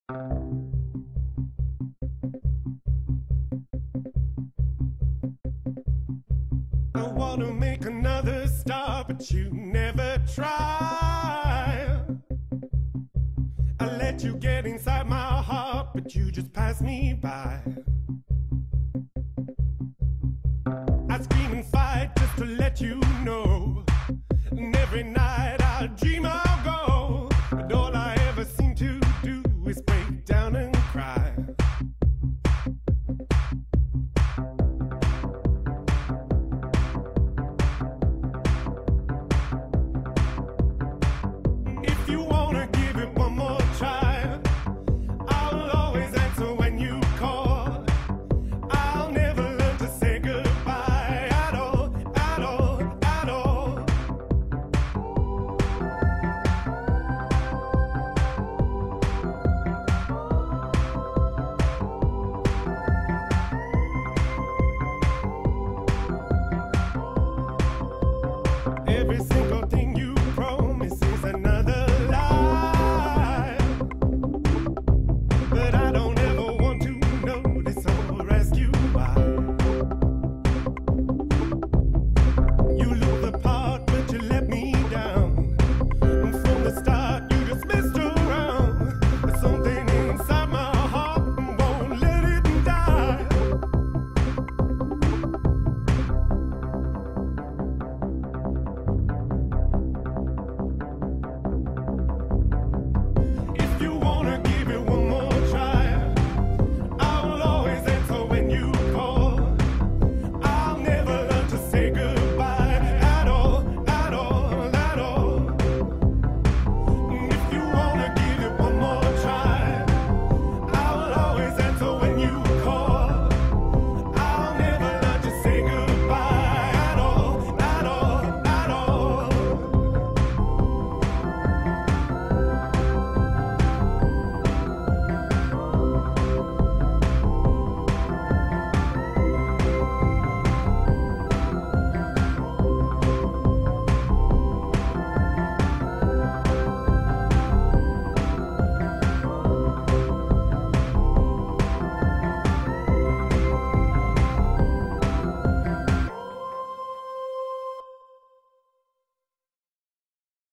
I wanna make another start, but you never try. I let you get inside my heart, but you just pass me by. I scream and fight just to let you know. And every night